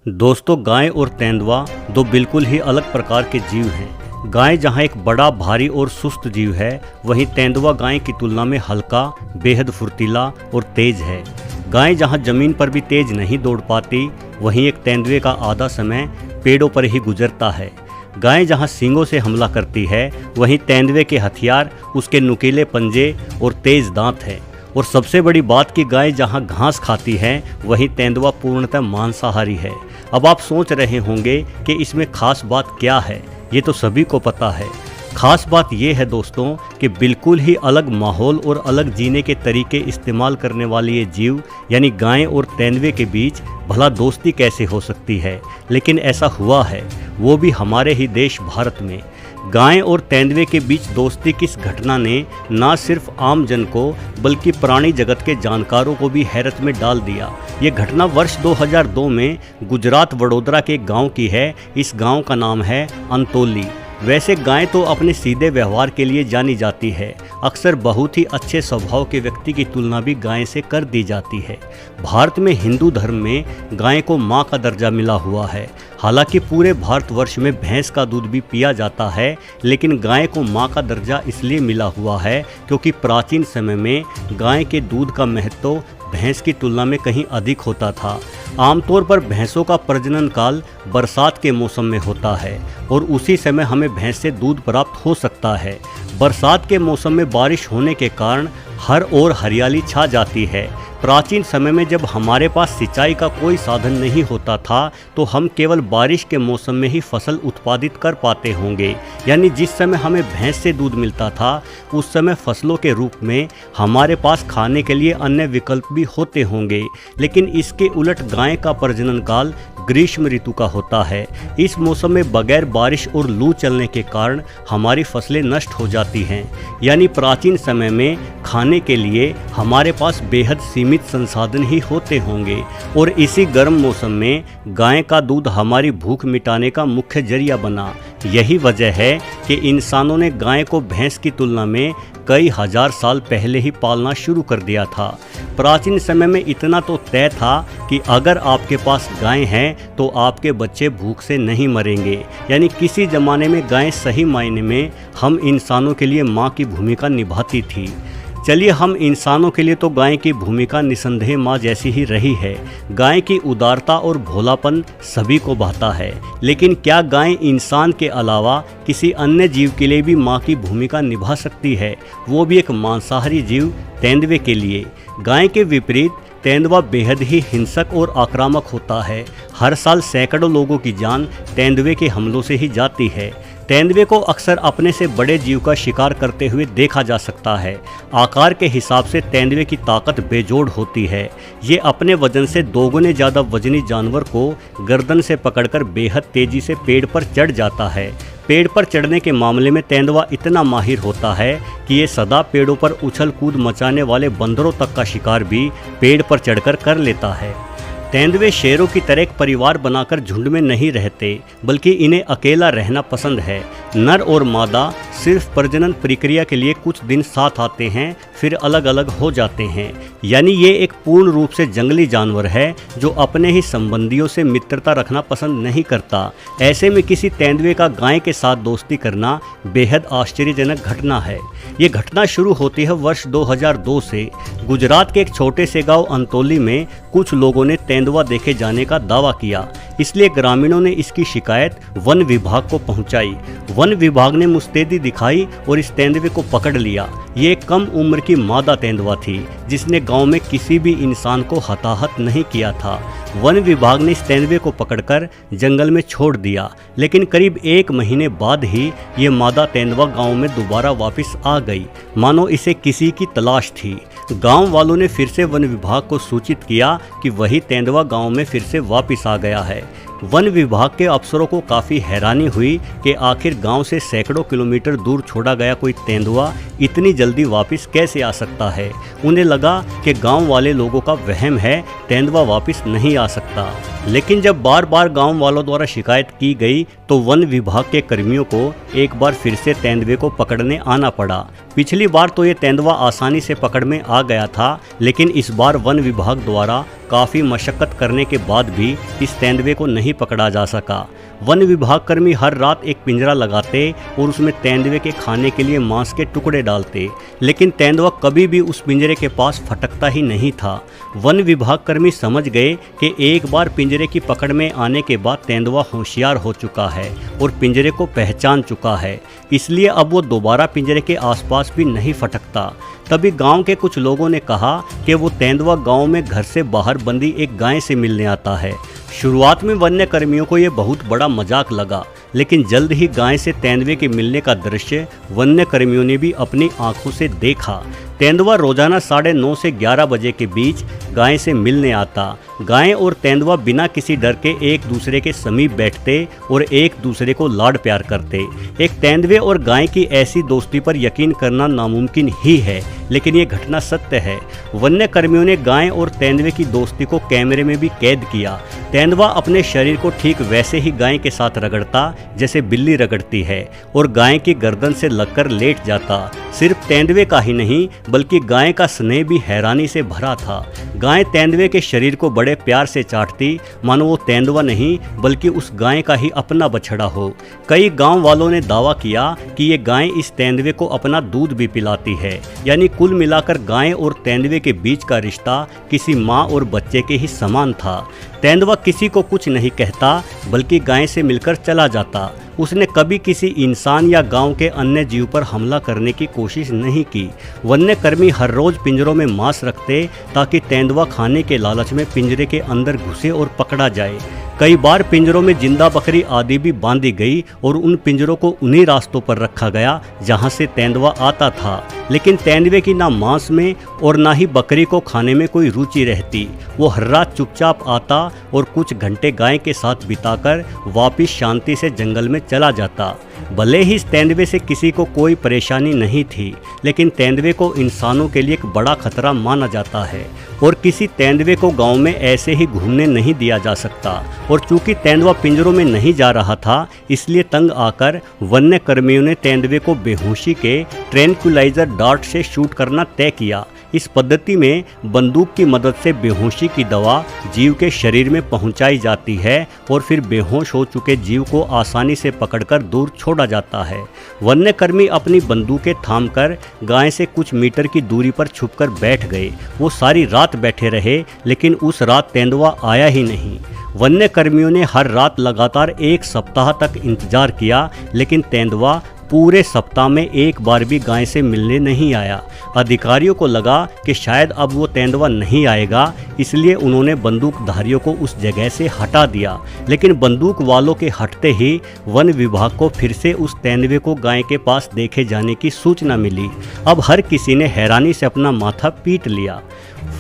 दोस्तों, गाय और तेंदुआ दो बिल्कुल ही अलग प्रकार के जीव हैं। गाय जहां एक बड़ा, भारी और सुस्त जीव है, वहीं तेंदुआ गाय की तुलना में हल्का, बेहद फुर्तीला और तेज है। गाय जहां जमीन पर भी तेज नहीं दौड़ पाती, वहीं एक तेंदुए का आधा समय पेड़ों पर ही गुजरता है। गाय जहां सींगों से हमला करती है, वहीं तेंदुए के हथियार उसके नुकीले पंजे और तेज दांत हैं। और सबसे बड़ी बात कि गाय जहां घास खाती है, वहीं तेंदुआ पूर्णतः मांसाहारी है। अब आप सोच रहे होंगे कि इसमें खास बात क्या है। ये तो सभी को पता है। खास बात यह है दोस्तों कि बिल्कुल ही अलग माहौल और अलग जीने के तरीके इस्तेमाल करने वाले ये जीव यानी गाय और तेंदुए के बीच भला दोस्ती कैसे हो सकती है। लेकिन ऐसा हुआ है, वो भी हमारे ही देश भारत में। गाय और तेंदुए के बीच दोस्ती की इस घटना ने न सिर्फ आम जन को बल्कि प्राणी जगत के जानकारों को भी हैरत में डाल दिया। ये घटना वर्ष 2002 में गुजरात वडोदरा के एक गांव की है। इस गांव का नाम है अंतोली। वैसे गाय तो अपने सीधे व्यवहार के लिए जानी जाती है। अक्सर बहुत ही अच्छे स्वभाव के व्यक्ति की तुलना भी गाय से कर दी जाती है। भारत में हिंदू धर्म में गाय को माँ का दर्जा मिला हुआ है। हालांकि पूरे भारतवर्ष में भैंस का दूध भी पिया जाता है, लेकिन गाय को माँ का दर्जा इसलिए मिला हुआ है क्योंकि प्राचीन समय में गाय के दूध का महत्व भैंस की तुलना में कहीं अधिक होता था। आमतौर पर भैंसों का प्रजनन काल बरसात के मौसम में होता है और उसी समय हमें भैंस से दूध प्राप्त हो सकता है। बरसात के मौसम में बारिश होने के कारण हर ओर हरियाली छा जाती है। प्राचीन समय में जब हमारे पास सिंचाई का कोई साधन नहीं होता था, तो हम केवल बारिश के मौसम में ही फसल उत्पादित कर पाते होंगे। यानी जिस समय हमें भैंस से दूध मिलता था, उस समय फसलों के रूप में हमारे पास खाने के लिए अन्य विकल्प भी होते होंगे। लेकिन इसके उलट गाय का प्रजनन काल ग्रीष्म ऋतु का होता है। इस मौसम में बगैर बारिश और लू चलने के कारण हमारी फसलें नष्ट हो जाती हैं। यानी प्राचीन समय में खाने के लिए हमारे पास बेहद सीमित संसाधन ही होते होंगे और इसी गर्म मौसम में गाय का दूध हमारी भूख मिटाने का मुख्य जरिया बना। यही वजह है कि इंसानों ने गाय को भैंस की तुलना में कई हजार साल पहले ही पालना शुरू कर दिया था। प्राचीन समय में इतना तो तय था कि अगर आपके पास गाय है तो आपके बच्चे भूख से नहीं मरेंगे। यानी किसी ज़माने में गाय सही मायने में हम इंसानों के लिए माँ की भूमिका निभाती थी। चलिए, हम इंसानों के लिए तो गाय की भूमिका निसंदेह माँ जैसी ही रही है। गाय की उदारता और भोलापन सभी को भाता है। लेकिन क्या गाय इंसान के अलावा किसी अन्य जीव के लिए भी माँ की भूमिका निभा सकती है, वो भी एक मांसाहारी जीव तेंदुए के लिए? गाय के विपरीत तेंदुआ बेहद ही हिंसक और आक्रामक होता है। हर साल सैकड़ों लोगों की जान तेंदुए के हमलों से ही जाती है। तेंदुए को अक्सर अपने से बड़े जीव का शिकार करते हुए देखा जा सकता है। आकार के हिसाब से तेंदुए की ताकत बेजोड़ होती है। ये अपने वजन से दोगुने ज़्यादा वजनी जानवर को गर्दन से पकड़कर बेहद तेजी से पेड़ पर चढ़ जाता है। पेड़ पर चढ़ने के मामले में तेंदुआ इतना माहिर होता है कि ये सदा पेड़ों पर उछल कूद मचाने वाले बंदरों तक का शिकार भी पेड़ पर चढ़कर कर लेता है। तेंदुए शेरों की तरह एक परिवार बनाकर झुंड में नहीं रहते, बल्कि इन्हें अकेला रहना पसंद है। नर और मादा सिर्फ प्रजनन प्रक्रिया के लिए कुछ दिन साथ आते हैं, फिर अलग अलग हो जाते हैं। यानी ये एक पूर्ण रूप से जंगली जानवर है जो अपने ही संबंधियों से मित्रता रखना पसंद नहीं करता। ऐसे में किसी तेंदुए का गाय के साथ दोस्ती करना बेहद आश्चर्यजनक घटना है। ये घटना शुरू होती है वर्ष 2002 से। गुजरात के एक छोटे से गांव अंतोली में कुछ लोगों ने तेंदुआ देखे जाने का दावा किया। इसलिए ग्रामीणों ने इसकी शिकायत वन विभाग को पहुंचाई। वन विभाग ने मुस्तैदी दिखाई और इस तेंदुए को पकड़ लिया। ये एक कम उम्र की मादा तेंदुआ थी जिसने गांव में किसी भी इंसान को हताहत नहीं किया था। वन विभाग ने इस तेंदुए को पकड़कर जंगल में छोड़ दिया। लेकिन करीब 1 महीने बाद ही ये मादा तेंदुआ गांव में दोबारा वापस आ गई, मानो इसे किसी की तलाश थी। गांव वालों ने फिर से वन विभाग को सूचित किया कि वही तेंदुआ गांव में फिर से वापस आ गया है। वन विभाग के अफसरों को काफ़ी हैरानी हुई कि आखिर गांव से सैकड़ों किलोमीटर दूर छोड़ा गया कोई तेंदुआ इतनी जल्दी वापस कैसे आ सकता है। उन्हें लगा कि गांव वाले लोगों का वहम है, तेंदुआ वापस नहीं आ सकता। लेकिन जब बार बार गांव वालों द्वारा शिकायत की गई तो वन विभाग के कर्मियों को एक बार फिर से तेंदुए को पकड़ने आना पड़ा। पिछली बार तो ये तेंदुआ आसानी से पकड़ में आ गया था, लेकिन इस बार वन विभाग द्वारा काफ़ी मशक्कत करने के बाद भी इस तेंदुए को नहीं पकड़ा जा सका। वन विभाग कर्मी हर रात एक पिंजरा लगाते और उसमें तेंदुए के खाने के लिए मांस के टुकड़े डालते, लेकिन तेंदुआ कभी भी उस पिंजरे के पास फटकता ही नहीं था। वन विभाग कर्मी समझ गए कि एक बार पिंजरे की पकड़ में आने के बाद तेंदुआ होशियार हो चुका है और पिंजरे को पहचान चुका है, इसलिए अब वो दोबारा पिंजरे के आसपास भी नहीं फटकता। तभी गांव के कुछ लोगों ने कहा कि वो तेंदुआ गांव में घर से बाहर बंधी एक गाय से मिलने आता है। शुरुआत में वन्य कर्मियों को ये बहुत बड़ा मजाक लगा, लेकिन जल्द ही गाय से तेंदुए के मिलने का दृश्य वन्य कर्मियों ने भी अपनी आंखों से देखा। तेंदुआ रोजाना 9:30 से 11 बजे के बीच गाय से मिलने आता। गाय और तेंदुआ बिना किसी डर के एक दूसरे के समीप बैठते और एक दूसरे को लाड प्यार करते। एक तेंदुए और गाय की ऐसी दोस्ती पर यकीन करना नामुमकिन ही है, लेकिन ये घटना सत्य है। वन्य कर्मियों ने गाय और तेंदुए की दोस्ती को कैमरे में भी कैद किया। तेंदुआ अपने शरीर को ठीक वैसे ही गाय के साथ रगड़ता जैसे बिल्ली रगड़ती है और गाय की गर्दन से लगकर लेट जाता। सिर्फ तेंदुए का ही नहीं बल्कि गाय का स्नेह भी हैरानी से भरा था। गाय तेंदुए के शरीर को बड़े प्यार से चाटती, मानो वो तेंदुआ नहीं बल्कि उस गाय का ही अपना बछड़ा हो। कई गांव वालों ने दावा किया कि ये गाय इस तेंदुए को अपना दूध भी पिलाती है। यानी कुल मिलाकर गाय और तेंदुए के बीच का रिश्ता किसी माँ और बच्चे के ही समान था। तेंदुआ किसी को कुछ नहीं कहता बल्कि गाय से मिलकर चला जाता। उसने कभी किसी इंसान या गांव के अन्य जीव पर हमला करने की कोशिश नहीं की। वन्य कर्मी हर रोज पिंजरों में मांस रखते ताकि तेंदुआ खाने के लालच में पिंजरे के अंदर घुसे और पकड़ा जाए। कई बार पिंजरों में जिंदा बकरी आदि भी बांधी गई और उन पिंजरों को उन्हीं रास्तों पर रखा गया जहां से तेंदुआ आता था। लेकिन तेंदुए की ना मांस में और ना ही बकरी को खाने में कोई रुचि रहती। वो हर रात चुपचाप आता और कुछ घंटे गाय के साथ बिताकर वापिस शांति से जंगल में चला जाता। भले ही इस तेंदुए से किसी को कोई परेशानी नहीं थी, लेकिन तेंदुए को इंसानों के लिए एक बड़ा खतरा माना जाता है और किसी तेंदुए को गांव में ऐसे ही घूमने नहीं दिया जा सकता। और चूंकि तेंदुआ पिंजरों में नहीं जा रहा था, इसलिए तंग आकर वन्य कर्मियों ने तेंदुए को बेहोशी के ट्रैंक्विलाइजर डार्ट से शूट करना तय किया। इस पद्धति में बंदूक की मदद से बेहोशी की दवा जीव के शरीर में पहुंचाई जाती है और फिर बेहोश हो चुके जीव को आसानी से पकड़कर दूर छोड़ा जाता है। वन्य कर्मी अपनी बंदूकें थामकर गाय से कुछ मीटर की दूरी पर छुपकर बैठ गए। वो सारी रात बैठे रहे, लेकिन उस रात तेंदुआ आया ही नहीं। वन्य कर्मियों ने हर रात लगातार 1 सप्ताह तक इंतजार किया, लेकिन तेंदुआ पूरे सप्ताह में एक बार भी गाय से मिलने नहीं आया। अधिकारियों को लगा कि शायद अब वो तेंदुआ नहीं आएगा, इसलिए उन्होंने बंदूकधारियों को उस जगह से हटा दिया। लेकिन बंदूक वालों के हटते ही वन विभाग को फिर से उस तेंदुए को गाय के पास देखे जाने की सूचना मिली। अब हर किसी ने हैरानी से अपना माथा पीट लिया।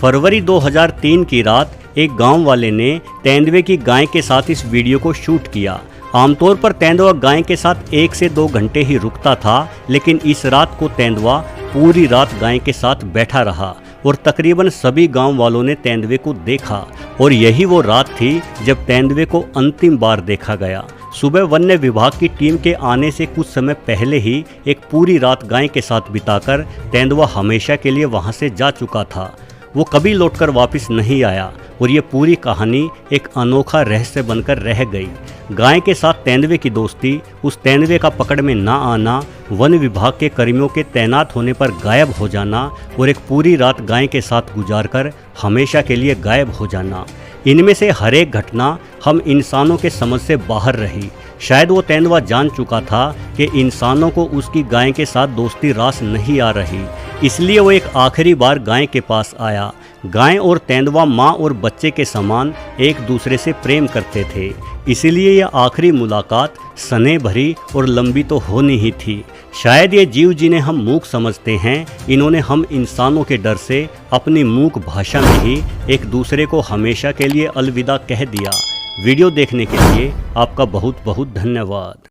फरवरी 2003 की रात एक गांव वाले ने तेंदुए की गाय के साथ इस वीडियो को शूट किया। आमतौर पर तेंदुआ गाय के साथ 1 से 2 घंटे ही रुकता था, लेकिन इस रात को तेंदुआ पूरी रात गाय के साथ बैठा रहा और तकरीबन सभी गांव वालों ने तेंदुए को देखा। और यही वो रात थी जब तेंदुए को अंतिम बार देखा गया। सुबह वन्य विभाग की टीम के आने से कुछ समय पहले ही एक पूरी रात गाय के साथ बिताकर तेंदुआ हमेशा के लिए वहां से जा चुका था। वो कभी लौटकर वापस नहीं आया और ये पूरी कहानी एक अनोखा रहस्य बनकर रह गई। गाय के साथ तेंदुए की दोस्ती, उस तेंदुए का पकड़ में ना आना, वन विभाग के कर्मियों के तैनात होने पर गायब हो जाना और एक पूरी रात गाय के साथ गुजारकर हमेशा के लिए गायब हो जाना। इनमें से हर एक घटना हम इंसानों के समझ से बाहर रही। शायद वो तेंदुआ जान चुका था कि इंसानों को उसकी गाय के साथ दोस्ती रास नहीं आ रही, इसलिए वो एक आखिरी बार गाय के पास आया। गाय और तेंदुआ माँ और बच्चे के समान एक दूसरे से प्रेम करते थे, इसीलिए यह आखिरी मुलाकात स्नेह भरी और लंबी तो होनी ही थी। शायद ये जीव जिन्हें हम मूक समझते हैं, इन्होंने हम इंसानों के डर से अपनी मूक भाषा में ही एक दूसरे को हमेशा के लिए अलविदा कह दिया। वीडियो देखने के लिए आपका बहुत बहुत धन्यवाद।